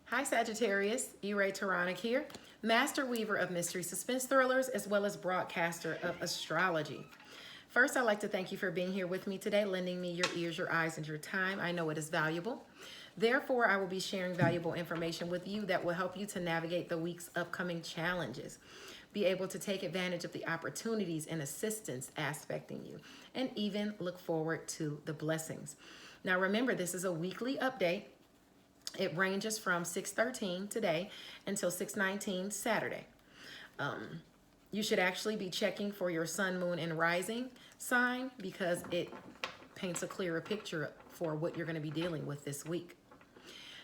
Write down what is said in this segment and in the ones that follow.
Hi Sagittarius, E-Ray Taronic here, master weaver of mystery suspense thrillers as well as broadcaster of astrology. First, I'd like to thank you for being here with me today, lending me your ears, your eyes, and your time. I know it is valuable. Therefore, I will be sharing valuable information with you that will help you to navigate the week's upcoming challenges, be able to take advantage of the opportunities and assistance aspecting you, and even look forward to the blessings. Now, remember, this is a weekly update. It ranges from 6:13 today until 6:19 Saturday. You should actually be checking for your sun, moon, and rising sign because it paints a clearer picture for what you're going to be dealing with this week.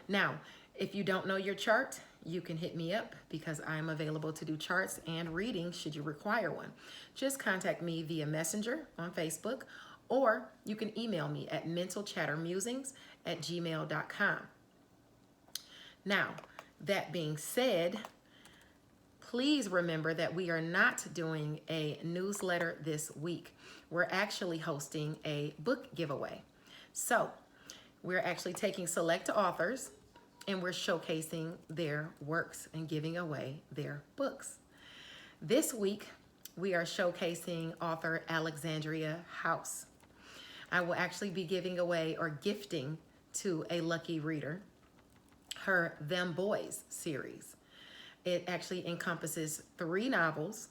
Now, if you don't know your chart, you can hit me up because I'm available to do charts and readings should you require one. Just contact me via Messenger on Facebook, or you can email me at mentalchattermusings@gmail.com. Now, that being said, please remember that we are not doing a newsletter this week. We're actually hosting a book giveaway. So, we're actually taking select authors and we're showcasing their works and giving away their books. This week, we are showcasing author Alexandria House. I will actually be giving away or gifting to a lucky reader her Them Boys series. It actually encompasses 3 novels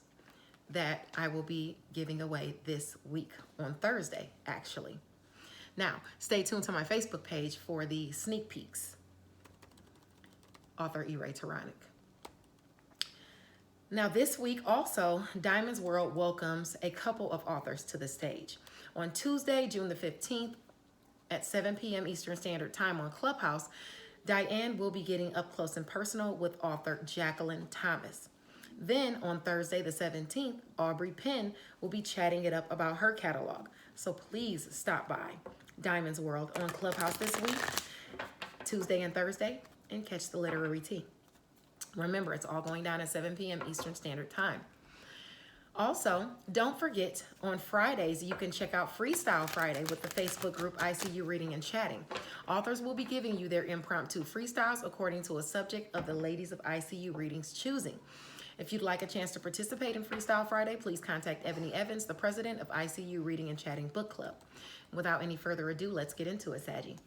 that I will be giving away this week on Thursday, actually. Now, stay tuned to my Facebook page for the sneak peeks. Author E-Ray Taronic. Now, this week also, Diamond's World welcomes a couple of authors to the stage. On Tuesday, June the 15th at 7 p.m. Eastern Standard Time on Clubhouse, Diane will be getting up close and personal with author Jacqueline Thomas. Then on Thursday the 17th, Aubrey Penn will be chatting it up about her catalog. So please stop by Diamond's World on Clubhouse this week, Tuesday and Thursday, and catch the literary tea. Remember, it's all going down at 7 p.m. Eastern Standard Time. Also, don't forget, on Fridays, you can check out Freestyle Friday with the Facebook group ICU Reading and Chatting. Authors will be giving you their impromptu freestyles according to a subject of the ladies of ICU Reading's choosing. If you'd like a chance to participate in Freestyle Friday, please contact Ebony Evans, the president of ICU Reading and Chatting Book Club. Without any further ado, let's get into it, Saggie.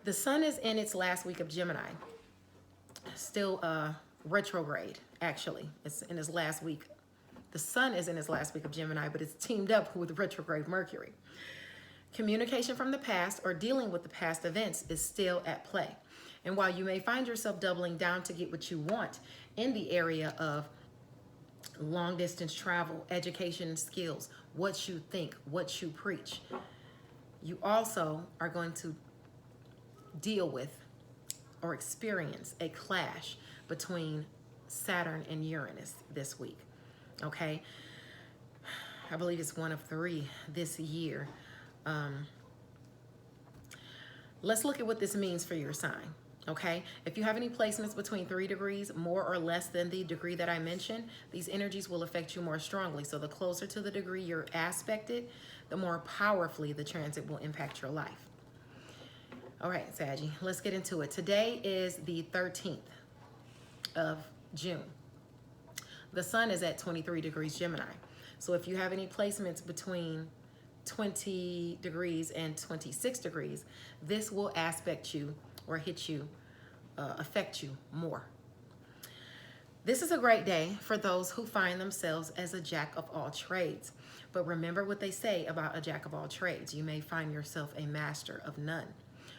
The sun is in its last week of Gemini. Still retrograde, actually. It's in its last week. The sun is in its last week of Gemini, but it's teamed up with retrograde Mercury. Communication from the past or dealing with the past events is still at play. And while you may find yourself doubling down to get what you want in the area of long distance travel, education and skills, what you think, what you preach, you also are going to deal with or experience a clash between Saturn and Uranus this week. Okay, I believe it's one of 3 this year. Let's look at what this means for your sign. Okay, if you have any placements between 3 degrees, more or less than the degree that I mentioned, these energies will affect you more strongly. So the closer to the degree you're aspected, the more powerfully the transit will impact your life. All right, Saggie, let's get into it. Today is the 13th of June. The sun is at 23 degrees Gemini. So if you have any placements between 20 degrees and 26 degrees, this will aspect you or hit you, affect you more. This is a great day for those who find themselves as a jack of all trades. But remember what they say about a jack of all trades. You may find yourself a master of none.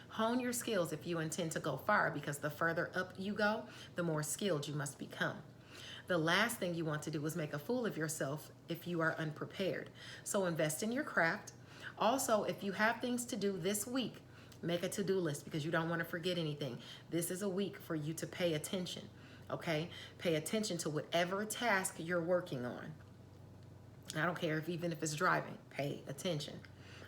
Hone your skills if you intend to go far, because the further up you go, the more skilled you must become. The last thing you want to do is make a fool of yourself if you are unprepared. So invest in your craft. Also, if you have things to do this week, make a to-do list because you don't want to forget anything. This is a week for you to pay attention, okay? Pay attention to whatever task you're working on. I don't care even if it's driving, pay attention.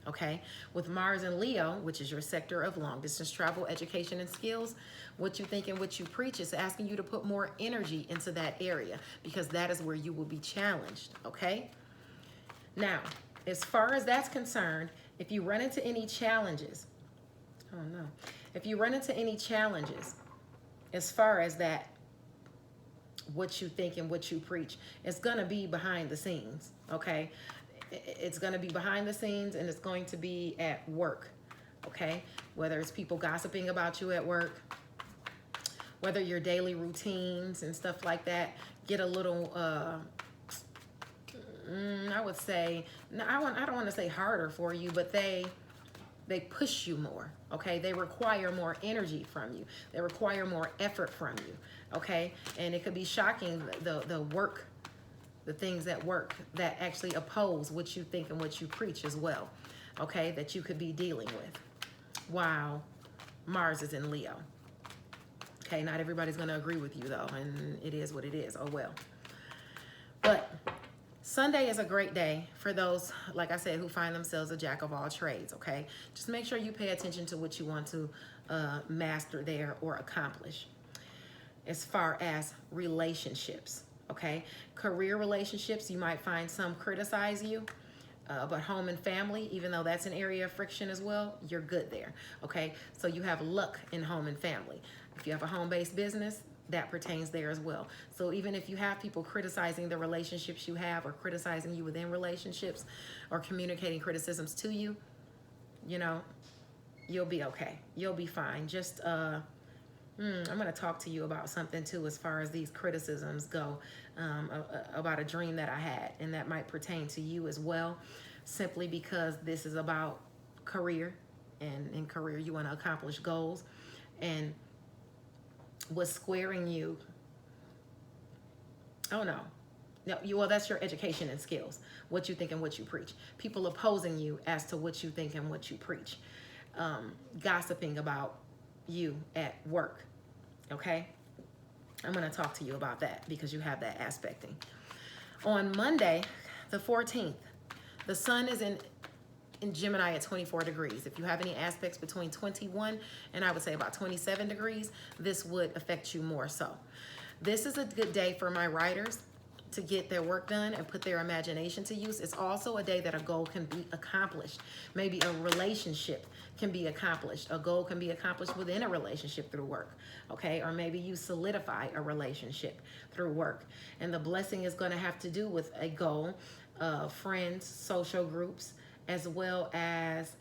Okay, with Mars and Leo, which is your sector of long distance travel, education, and skills, what you think and what you preach is asking you to put more energy into that area because that is where you will be challenged. Okay, now, as far as that's concerned, if you run into any challenges, if you run into any challenges as far as that, what you think and what you preach, it's going to be behind the scenes, okay? It's going to be behind the scenes, and it's going to be at work, okay? Whether it's people gossiping about you at work, whether your daily routines and stuff like that get a little, I would say, I don't want to say harder for you, but they push you more, okay? They require more energy from you. They require more effort from you, okay? And it could be shocking, the work, the things at work that actually oppose what you think and what you preach as well, okay? That you could be dealing with. Wow, Mars is in Leo. Okay, not everybody's going to agree with you, though, and it is what it is. Oh, well. But Sunday is a great day for those, like I said, who find themselves a jack of all trades, okay? Just make sure you pay attention to what you want to master there or accomplish. As far as relationships, okay? Career relationships, you might find some criticize you, but home and family, even though that's an area of friction as well, you're good there, okay? So you have luck in home and family. If you have a home-based business, that pertains there as well. So even if you have people criticizing the relationships you have, or criticizing you within relationships, or communicating criticisms to you, you know, you'll be okay. You'll be fine. Just, I'm going to talk to you about something too, as far as these criticisms go, about a dream that I had, and that might pertain to you as well, simply because this is about career, and in career you want to accomplish goals, and what's squaring you, oh no, well, that's your education and skills, what you think and what you preach. People opposing you as to what you think and what you preach, gossiping about you at work, okay? I'm going to talk to you about that because you have that aspecting. On Monday, the 14th, the sun is in Gemini at 24 degrees. If you have any aspects between 21 and I would say about 27 degrees, this would affect you more so. This is a good day for my writers to get their work done and put their imagination to use. It's also a day that a goal can be accomplished. Maybe a relationship can be accomplished. A goal can be accomplished within a relationship through work, okay? Or maybe you solidify a relationship through work. And the blessing is going to have to do with a goal, friends, social groups, as well as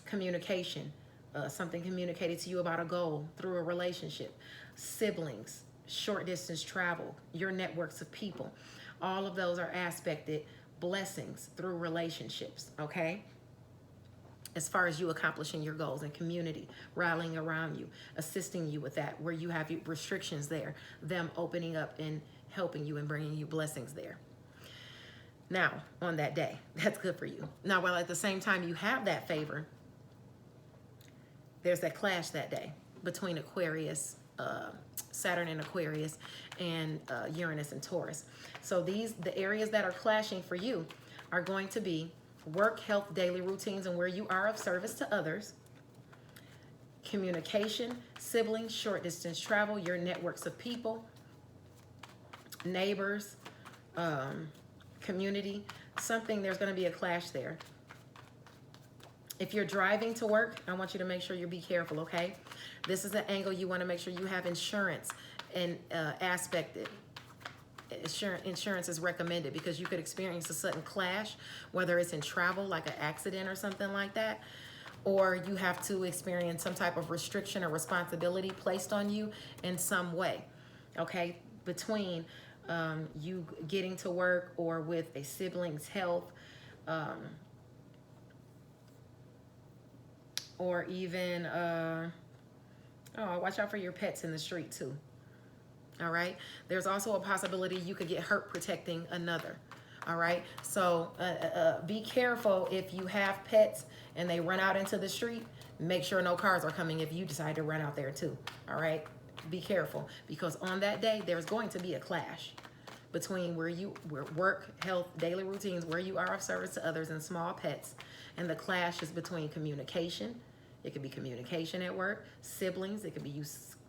communication. Something communicated to you about a goal through a relationship, siblings, short distance travel, your networks of people. All of those are aspected blessings through relationships, okay? As far as you accomplishing your goals, and community rallying around you, assisting you with that, where you have restrictions there, them opening up and helping you and bringing you blessings there. Now, on that day, that's good for you. Now, while at the same time you have that favor, there's that clash that day between Aquarius, Saturn and Aquarius, and Uranus and Taurus. So the areas that are clashing for you are going to be work, health, daily routines, and where you are of service to others, communication, siblings, short distance travel, your networks of people, neighbors, community, something, there's going to be a clash there. If you're driving to work, I want you to make sure you be careful, okay? This is an angle you want to make sure you have insurance and aspected. Insurance is recommended because you could experience a sudden clash, whether it's in travel, like an accident or something like that, or you have to experience some type of restriction or responsibility placed on you in some way, okay? Between you getting to work or with a sibling's health, or even, watch out for your pets in the street too. All right. There's also a possibility you could get hurt protecting another. All right. So be careful if you have pets and they run out into the street. Make sure no cars are coming if you decide to run out there too. All right. Be careful, because on that day there's going to be a clash between where work, health, daily routines, where you are of service to others, and small pets. And the clash is between communication. It could be communication at work, siblings. It could be you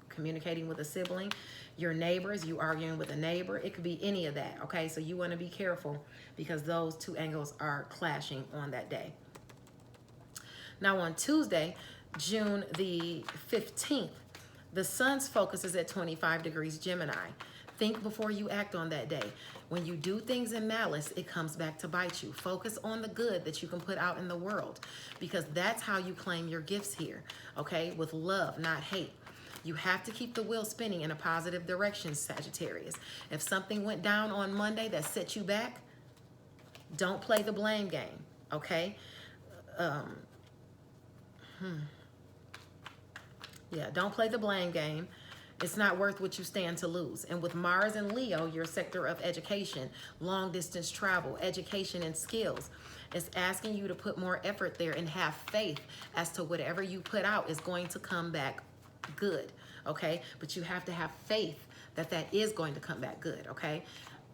communicating with a sibling, your neighbors, you arguing with a neighbor. It could be any of that, okay? So you want to be careful because those two angles are clashing on that day. Now on Tuesday, June the 15th, The sun's focus is at 25 degrees Gemini. Think before you act on that day. When you do things in malice, it comes back to bite you. Focus on the good that you can put out in the world, because that's how you claim your gifts here, okay? With love, not hate. You have to keep the wheel spinning in a positive direction, Sagittarius. If something went down on Monday that set you back, don't play the blame game, okay? Yeah, don't play the blame game. It's not worth what you stand to lose. And with Mars and Leo, your sector of education, long distance travel, education and skills, it's asking you to put more effort there and have faith as to whatever you put out is going to come back good, okay? But you have to have faith that that is going to come back good, okay?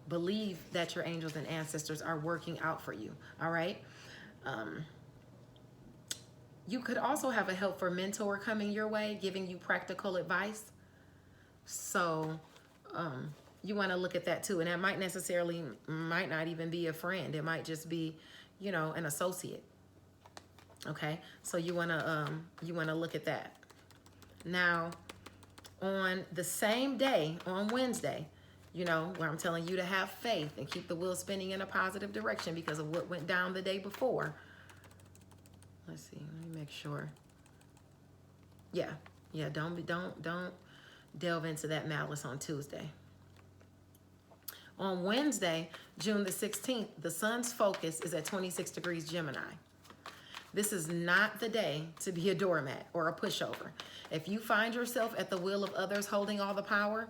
Believe that your angels and ancestors are working out for you, all right? You could also have a helpful mentor coming your way, giving you practical advice. So you want to look at that too. And that might not even be a friend. It might just be, you know, an associate. Okay. So you want to look at that. Now, on the same day, on Wednesday, you know, where I'm telling you to have faith and keep the wheel spinning in a positive direction because of what went down the day before. Let's see. Let me make sure. Yeah. Don't delve into that malice on Tuesday. On Wednesday, June the 16th, the sun's focus is at 26 degrees Gemini. This is not the day to be a doormat or a pushover. If you find yourself at the will of others holding all the power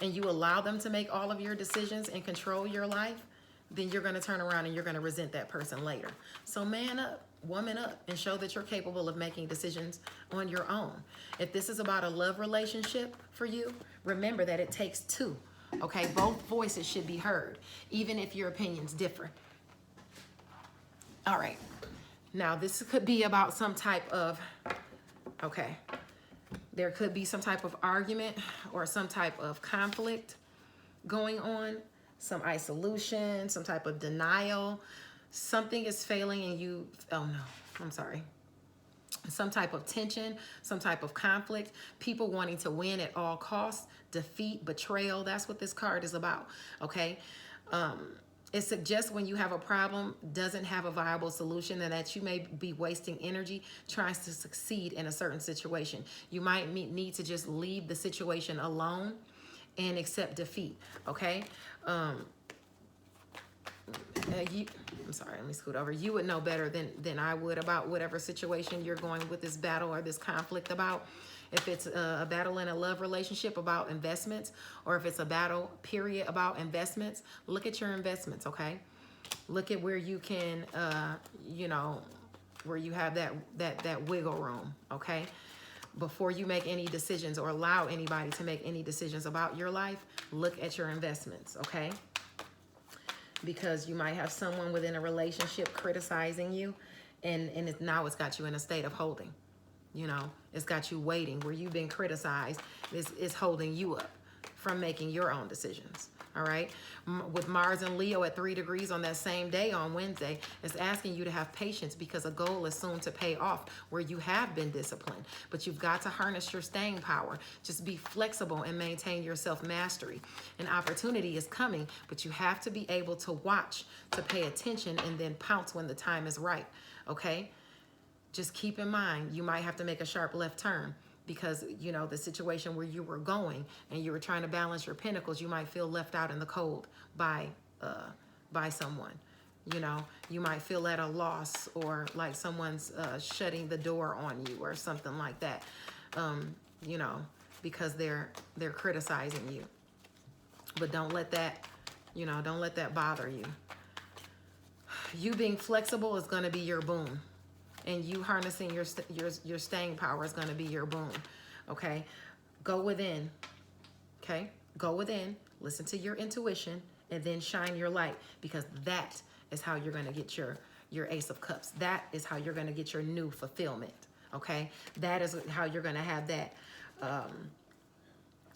and you allow them to make all of your decisions and control your life, then you're going to turn around and you're going to resent that person later. So man up, woman up, and show that you're capable of making decisions on your own. If this is about a love relationship for you, remember that it takes two, okay? Both voices should be heard, even if your opinions differ. All right. Now, this could be about some type of, okay, there could be some type of argument or some type of conflict going on, some isolation, some type of denial. Something is failing and you, oh no, I'm sorry. Some type of tension, some type of conflict, people wanting to win at all costs, defeat, betrayal. That's what this card is about, okay? It suggests when you have a problem, doesn't have a viable solution, and that you may be wasting energy trying to succeed in a certain situation. You might need to just leave the situation alone and accept defeat, okay? I'm sorry, let me scoot over. You would know better than I would about whatever situation you're going with this battle or this conflict about. If it's a battle in a love relationship about investments, or if it's a battle, period, about investments, look at your investments, okay? Look at where you can, you know, where you have that wiggle room, okay? Before you make any decisions or allow anybody to make any decisions about your life, look at your investments, okay? Because you might have someone within a relationship criticizing you, and now it's got you in a state of holding. You know, it's got you waiting. Where you've been criticized is holding you up from making your own decisions. All right. With Mars and Leo at 3 degrees on that same day on Wednesday, it's asking you to have patience because a goal is soon to pay off where you have been disciplined. But you've got to harness your staying power. Just be flexible and maintain your self-mastery. An opportunity is coming, but you have to be able to watch, to pay attention, and then pounce when the time is right. Okay. Just keep in mind, you might have to make a sharp left turn because, you know, the situation where you were going and you were trying to balance your pentacles, you might feel left out in the cold by someone. You know, you might feel at a loss or like someone's shutting the door on you or something like that, you know, because they're criticizing you. But don't let that, you know, don't let that bother you. You being flexible is going to be your boon. And you harnessing your staying power is going to be your boon, okay? Go within, okay? Go within, listen to your intuition, and then shine your light, because that is how you're going to get your Ace of Cups. That is how you're going to get your new fulfillment, okay? That is how you're going to have that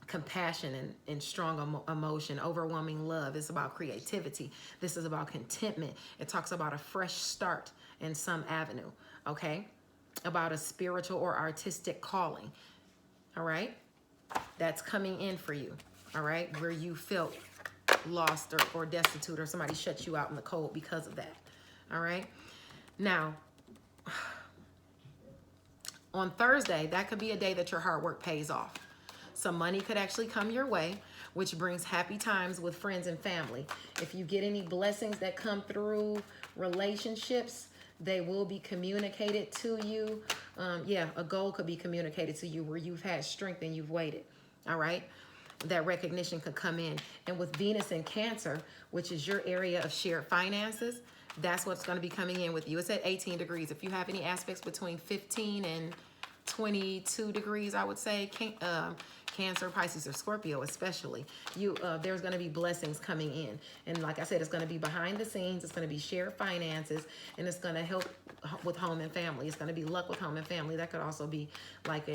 compassion and strong emotion, overwhelming love. It's about creativity. This is about contentment. It talks about a fresh start in some avenue, okay? About a spiritual or artistic calling, all right? that's coming in for you, all right, where you felt lost or destitute, or somebody shut you out in the cold because of that, all right? Now, on Thursday, that could be a day that your hard work pays off. Some money could actually come your way, which brings happy times with friends and family. If you get any blessings that come through relationships, they will be communicated to you. Yeah, a goal could be communicated to you where you've had strength and you've waited, all right? That recognition could come in. And with Venus in Cancer, which is your area of shared finances, that's what's going to be coming in with you. It's at 18 degrees. If you have any aspects between 15 and 22 degrees, I would say, Cancer, Pisces, or Scorpio especially, there's going to be blessings coming in. And like I said, it's going to be behind the scenes. It's going to be shared finances, and it's going to help with home and family. It's going to be luck with home and family. That could also be like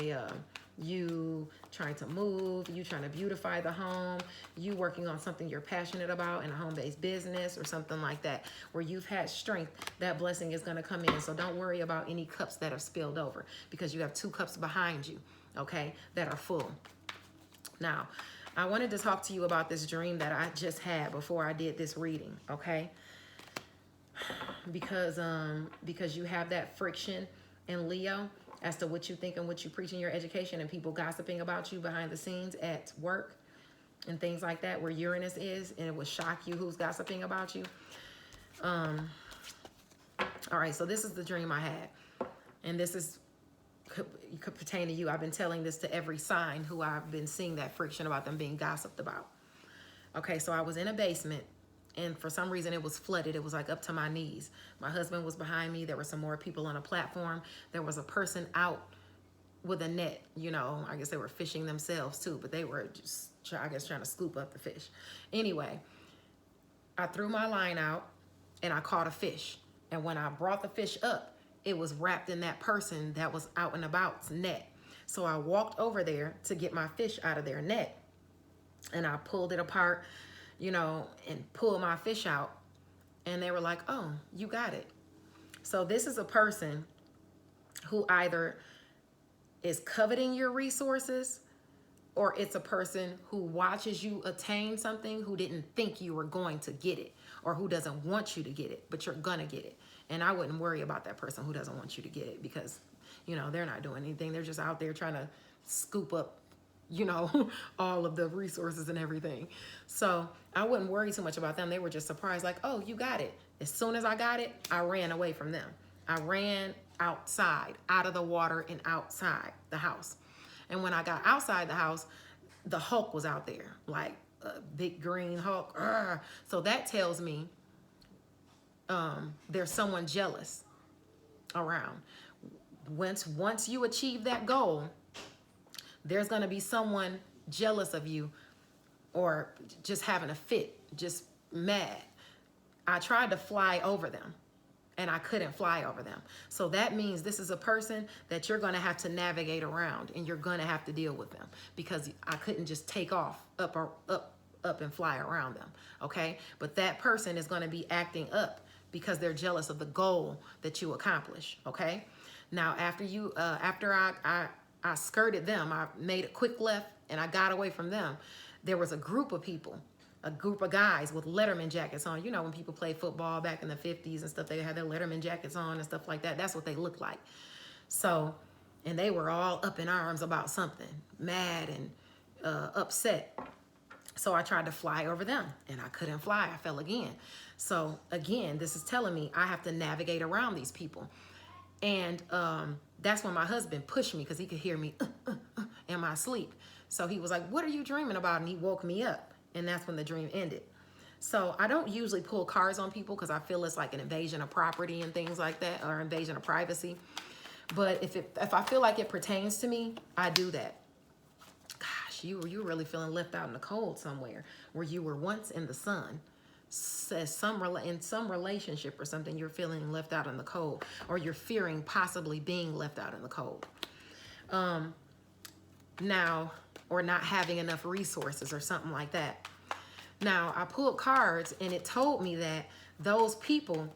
you trying to move, you trying to beautify the home, you working on something you're passionate about in a home-based business or something like that, where you've had strength. That blessing is going to come in. So don't worry about any cups that have spilled over, because you have 2 cups behind you, okay, that are full. Now, I wanted to talk to you about this dream that I just had before I did this reading, okay? Because you have that friction in Leo as to what you think and what you preach in your education, and people gossiping about you behind the scenes at work and things like that, where Uranus is, and it would shock you who's gossiping about you. All right, so this is the dream I had, and this could pertain to you. I've been telling this to every sign who I've been seeing that friction about them being gossiped about. Okay, so I was in a basement, and for some reason it was flooded. It was like up to my knees. My husband was behind me. There were some more people on a platform. There was a person out with a net. You know, I guess they were fishing themselves too, but they were just, I guess, trying to scoop up the fish. Anyway, I threw my line out and I caught a fish. And when I brought the fish up, it was wrapped in that person that was out and about's net. So I walked over there to get my fish out of their net, and I pulled it apart, you know, and pulled my fish out. And they were like, oh, you got it. So this is a person who either is coveting your resources, or it's a person who watches you attain something who didn't think you were going to get it, or who doesn't want you to get it, but you're gonna get it. And I wouldn't worry about that person who doesn't want you to get it, because, you know, they're not doing anything. They're just out there trying to scoop up, you know, all of the resources and everything. So I wouldn't worry too much about them. They were just surprised, like, oh, you got it. As soon as I got it, I ran away from them. I ran outside, out of the water and outside the house. And when I got outside the house, the Hulk was out there, like a big green Hulk. Urgh. So that tells me there's someone jealous around. Once you achieve that goal, there's going to be someone jealous of you, or just having a fit, just mad. I tried to fly over them, and I couldn't fly over them. So that means this is a person that you're going to have to navigate around, and you're going to have to deal with them, because I couldn't just take off up and fly around them. Okay. But that person is going to be acting up because they're jealous of the goal that you accomplish. Okay. Now, after I skirted them, I made a quick left and I got away from them. There was a group of people, a group of guys with Letterman jackets on. You know, when people played football back in the 50s and stuff, they had their Letterman jackets on and stuff like that. That's what they looked like. So, and they were all up in arms about something, mad and upset. So I tried to fly over them, and I couldn't fly. I fell again. So again, this is telling me I have to navigate around these people. And that's when my husband pushed me, because he could hear me in my sleep. So he was like, what are you dreaming about? And he woke me up. And that's when the dream ended. So I don't usually pull cards on people, because I feel it's like an invasion of property and things like that, or invasion of privacy. But if I feel like it pertains to me, I do that. Gosh, you were really feeling left out in the cold somewhere, where you were once in the sun. In some relationship or something, you're feeling left out in the cold, or you're fearing possibly being left out in the cold. Now, or not having enough resources or something like that. Now, I pulled cards, and it told me that those people,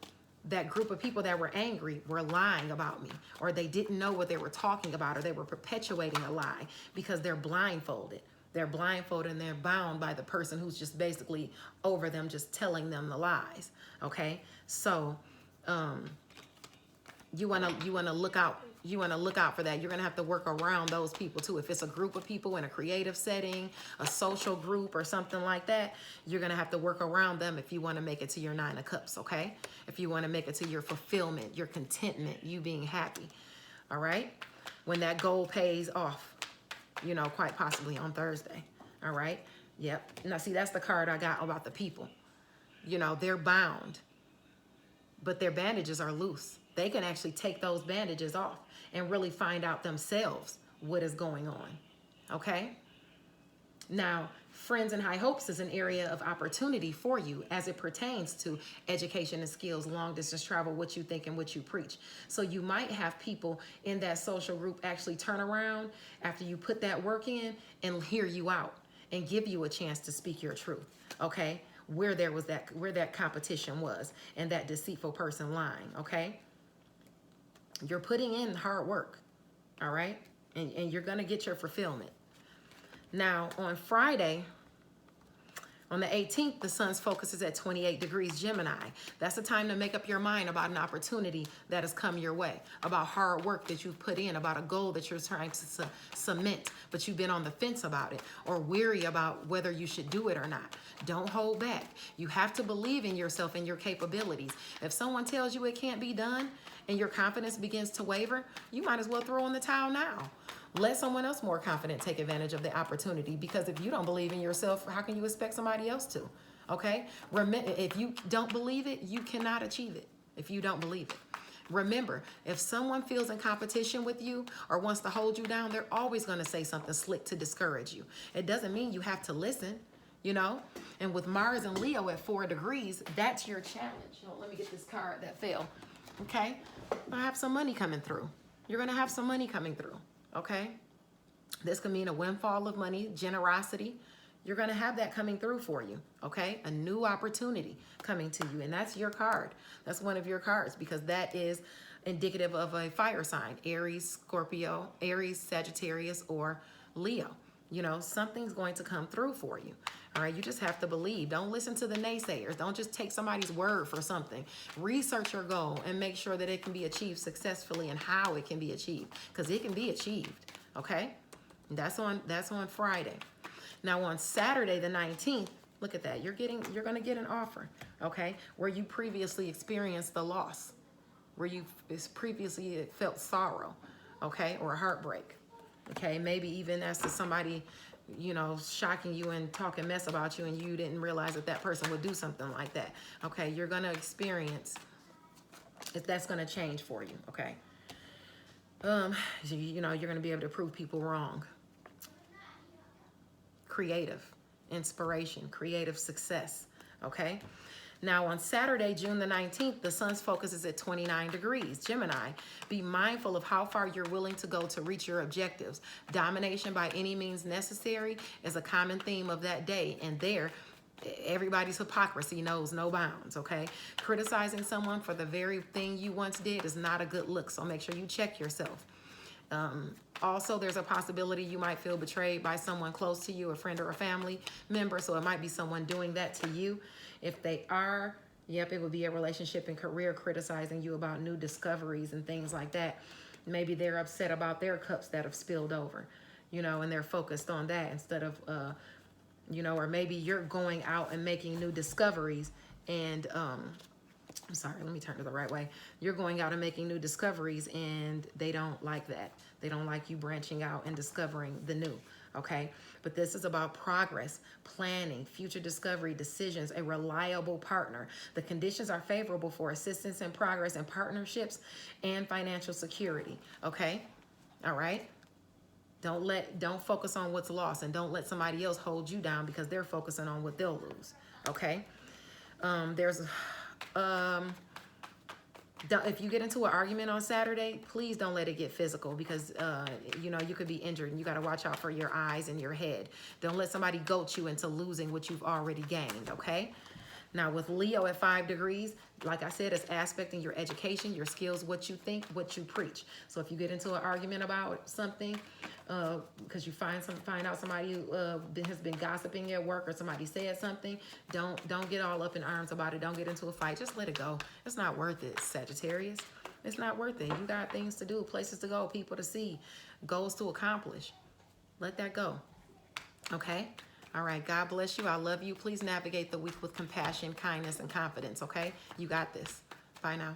that group of people that were angry, were lying about me, or they didn't know what they were talking about, or they were perpetuating a lie because they're blindfolded. They're blindfolded and they're bound by the person who's just basically over them, just telling them the lies. Okay, so you wanna look out. You want to look out for that. You're going to have to work around those people too. If it's a group of people in a creative setting, a social group or something like that, you're going to have to work around them if you want to make it to your 9 of Cups, okay? If you want to make it to your fulfillment, your contentment, you being happy, all right? When that goal pays off, you know, quite possibly on Thursday, all right? Yep. Now, see, that's the card I got about the people. You know, they're bound, but their bandages are loose. They can actually take those bandages off and really find out themselves what is going on, okay? Now, Friends and High Hopes is an area of opportunity for you as it pertains to education and skills, long distance travel, what you think and what you preach. So you might have people in that social group actually turn around after you put that work in and hear you out and give you a chance to speak your truth, okay? Where that competition was and that deceitful person lying, okay? You're putting in hard work, all right? And you're going to get your fulfillment. Now, on Friday, on the 18th, the sun's focus is at 28 degrees Gemini. That's the time to make up your mind about an opportunity that has come your way, about hard work that you've put in, about a goal that you're trying to cement, but you've been on the fence about it or weary about whether you should do it or not. Don't hold back. You have to believe in yourself and your capabilities. If someone tells you it can't be done and your confidence begins to waver, you might as well throw in the towel now. Let someone else more confident take advantage of the opportunity, because if you don't believe in yourself, how can you expect somebody else to? Okay? Remember, if you don't believe it, you cannot achieve it if you don't believe it. Remember, if someone feels in competition with you or wants to hold you down, they're always going to say something slick to discourage you. It doesn't mean you have to listen, you know? And with Mars and Leo at 4 degrees, that's your challenge. Oh, let me get this card that fell. Okay? I have some money coming through. You're going to have some money coming through. Okay? This can mean a windfall of money, generosity. You're going to have that coming through for you. Okay? A new opportunity coming to you. And that's your card. That's one of your cards, because that is indicative of a fire sign. Aries, Scorpio, Aries, Sagittarius, or Leo. You know, something's going to come through for you. All right, you just have to believe. Don't listen to the naysayers. Don't just take somebody's word for something. Research your goal and make sure that it can be achieved successfully and how it can be achieved, because it can be achieved. Okay, that's on Friday. Now on Saturday the 19th, look at that. You're going to get an offer. Okay, where you previously experienced the loss, where you previously felt sorrow. Okay, or heartbreak. Okay, maybe even as to somebody, you know, shocking you and talking mess about you, and you didn't realize that that person would do something like that. Okay, you're going to experience, that's going to change for you, okay? You know, you're going to be able to prove people wrong. Creative, inspiration, creative success, okay? Now on Saturday, June the 19th, the sun's focus is at 29 degrees. Gemini, be mindful of how far you're willing to go to reach your objectives. Domination by any means necessary is a common theme of that day. And there, everybody's hypocrisy knows no bounds, okay? Criticizing someone for the very thing you once did is not a good look, so make sure you check yourself. Also, there's a possibility you might feel betrayed by someone close to you, a friend or a family member, so it might be someone doing that to you. If they are, yep, it would be a relationship and career criticizing you about new discoveries and things like that. Maybe they're upset about their cups that have spilled over, you know, and they're focused on that instead of, you know, or maybe you're going out and making new discoveries and, I'm sorry, let me turn to the right way. You're going out and making new discoveries and they don't like that. They don't like you branching out and discovering the new, okay? But this is about progress, planning, future discovery, decisions, a reliable partner. The conditions are favorable for assistance in progress and partnerships and financial security, okay? All right? Don't focus on what's lost, and don't let somebody else hold you down because they're focusing on what they'll lose, okay? If you get into an argument on Saturday, please don't let it get physical, because, you know, you could be injured, and you got to watch out for your eyes and your head. Don't let somebody goat you into losing what you've already gained, okay? Now with Leo at 5 degrees, like I said, it's aspecting your education, your skills, what you think, what you preach. So if you get into an argument about something, because you find out somebody who has been gossiping at work, or somebody said something, don't get all up in arms about it. Don't get into a fight. Just let it go. It's not worth it, Sagittarius. It's not worth it. You got things to do, places to go, people to see, goals to accomplish. Let that go. Okay? All right. God bless you. I love you. Please navigate the week with compassion, kindness, and confidence. Okay? You got this. Bye now.